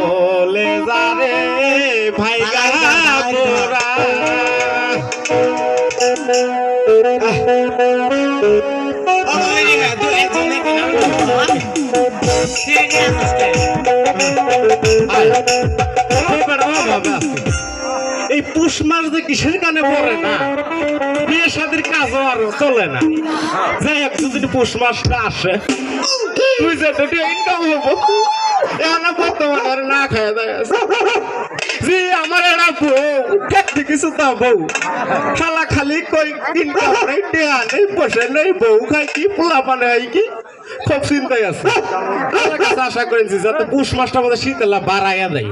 বলে যারে ভাই গারা এই পুষ মাস যে কিসের কানে পড়ে না, বিয়ে শাদীর কাজও আরো চলে না। যাই হোক, যদি পুষ মাসটা আসে তুই যেটা ইনকাম হবো এনা বর্তমানে আর না খায় দেয় জি আমার এরা বউ দেখতে কিছু তা বউ খালা খালি কই ইনকাম নেই, টেয়া নেই, বসে নেই, বউ খাই কি পোলা পানে হয় কি, খুব চিন্তায় আছে। আশা করেছি যাতে পুষ মাসটা মধ্যে শীতেলা বাড়াইয়া দেয়,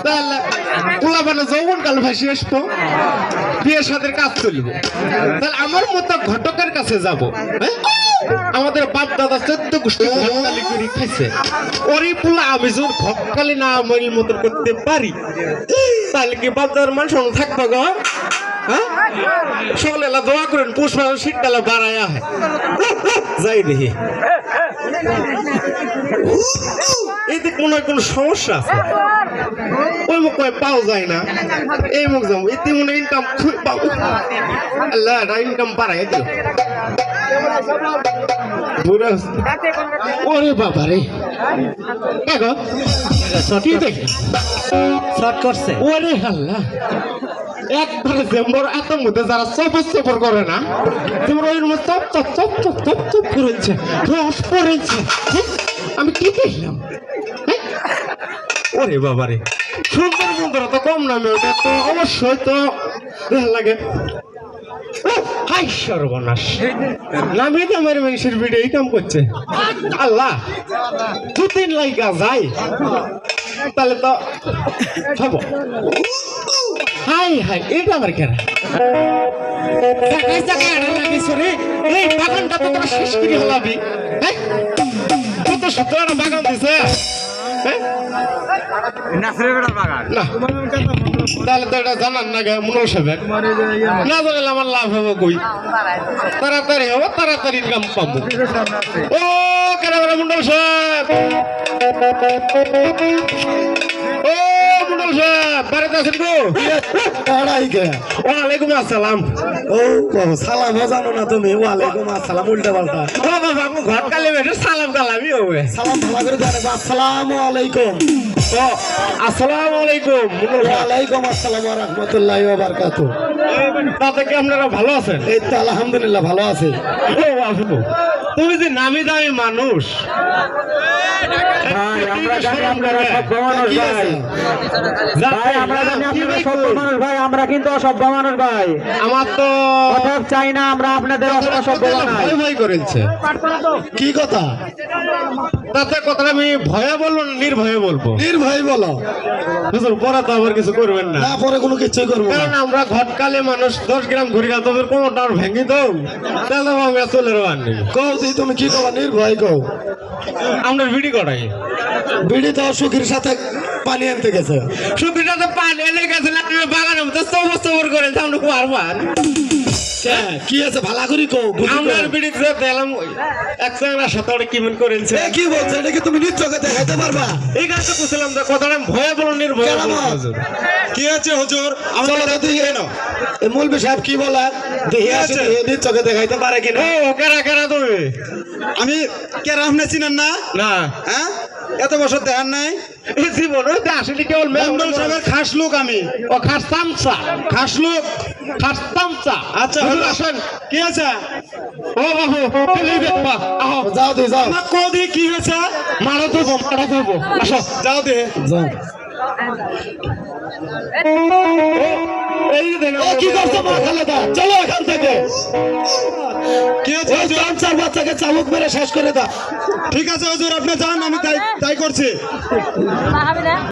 তাহলে পোলা পানে যৌবন কাল ভাসি আসবো, বিয়ের সাথে কাজ চলবো। তাহলে আমার মতো ঘটকের কাছে যাব, হ্যাঁ আমাদের বাপ দাদা 14 গোষ্ঠী ঘটকালি করে খাইছে, ওরই পোলা আমি যখন ঘটকালি না মরির মতন করতে পারি তাহলে কি বাপ দাদার মান সম্মান থাকবো গো? হ্যাঁ সকলে দোয়া করেন পুষ মাসের শীতকালে বাড়াইয়া হয়। যাই দেখি এতে কোন সমস্যা আছে, ওই মুখ পাওয়া যায় না, এই মুখ যাবো এতে মনে ইনকাম পাবো, আল্লাহ ইনকাম বাড়াই দিও। ওরে বাবা রে ওরে আল্লাহ, একবারে জেম্বর এত মধ্যে যারা চপর চপর করে না, তোমরা ওই chop chop chop chop chop chop করেছে, রস পড়েছে, আমি কি দেখলাম? ওরে বাবা রে, সুন্দর বন্ধুরা তো কম নামে, ওটা তো অবশ্যই তো লাগে। হাই সর্বনাশ, নামে দামের মানুষের ভিডিও কাম করছে, আল্লাহ 2-3 লাইকা যায় তাহলে তো হব। হাই হাই, এটা আমার কেনা এই বাগানটা তো তোরা শেষ করে হলাবি, হ্যাঁ কত সুন্দর বাগান দিছে, তাহলে তো এটা জানান না গে মনোজ সাহেব, না জানালে আমার লাভ হবো কই, তাড়াতাড়ি হবো, তাড়াতাড়ি ইনকাম পাবো। ও কেন মন্ডল সাহেব, ও মন্ডল সাহেব বাড়িতে আছেন গো? ওয়ালাইকুম আসসালাম। ও সালাম জানো না তুমি? ওয়ালাইকুম আসসালাম উল্টা পাল্টা। ও বাবা ঘর কালে বেশি সালাম কালামি হবে, সালাম ভালো করে জানে। আসসালামু আলাইকুম। ও আসসালামু আলাইকুম। ওয়ালাইকুম আসসালাম ওয়া রাহমাতুল্লাহি ওয়া বারাকাতুহু। তাতে কি আপনারা ভালো আছেন? এই তো আলহামদুলিল্লাহ ভালো আছি। ও বাবু তুমি যে নামি দামি মানুষ, ভাই আমরা জানি আপনারা সব মানুষ ভাই। ভাই আমরা জানি আপনারা সব মানুষ ভাই, আমরা কিন্তু অসভ্য মানুষ ভাই। আমার তো কথা চাই না আমরা আপনাদের অসভ্য বানাই। ভয় ভয় করেছে। কি কথা? তাতে কথাটা আমি ভয়ে বলবো না নির্ভয়ে বলবো? নির্ভয় বলো। হুজুর পরে তো আবার কিছু করবেন না। না পরে কোনো কিছুই করবো না। কারণ আমরা ঘটকালে মানুষ 10 গ্রাম ঘুরে গেল, তোদের কোনটা ভেঙে দাও তাহলে আমি চলে রাখি। কও তুমি কি কবা? নির্ভয় কও। আমরা ভিডি করাই, বিড়ি তো সুখীর সাথে পানি আনতে গেছে। সুখীর সাথে পানি এনে গেছে না, বাগানের মধ্যে সবর করে আমরা পারবার কি আছে ভালো করি কও। আমরা বিড়ি দিলাম এক চাংড়ার সাথে ওরা কিমন করেছে। কি বলছো? এটা কি তুমি নিজ চোখে দেখাইতে পারবা? এই কাজটা করছিলাম, কথাটা ভয়ে বলো নির্ভয়ে কি আছে হুজুর? চলো তো দেখি এনো এই মৌলভী সাহেব কি বলে দেখি আছে, নিজ চোখে দেখাইতে পারে কিনা। ও কেরা কেরা তুমি? আমি কেরা আপনি চিনেন না? না হ্যাঁ এত বছর দেখান নাই এই জীবন ওই আসলে কেবল মন্ডল সাহেবের খাস লোক আমি। ও খাস তামচা, খাস লোক খাস তামচা। আচ্ছা হুজুর আসেন। কি আছে? ও বাবু এই দেখবা, আহো যাও দে যাও। আমার কোদি কি হয়েছে? মারা দেবো মারা দেবো, আসো যাও দে যাও। এই যে দেখো কি করছো মা খালেদা? চলো এখান থেকে। কি আছে? চার বাচ্চাকে চাবুক মেরে শেষ করে দাও। ঠিক আছে হুজুর আপনি যান, আমি তাই করছি।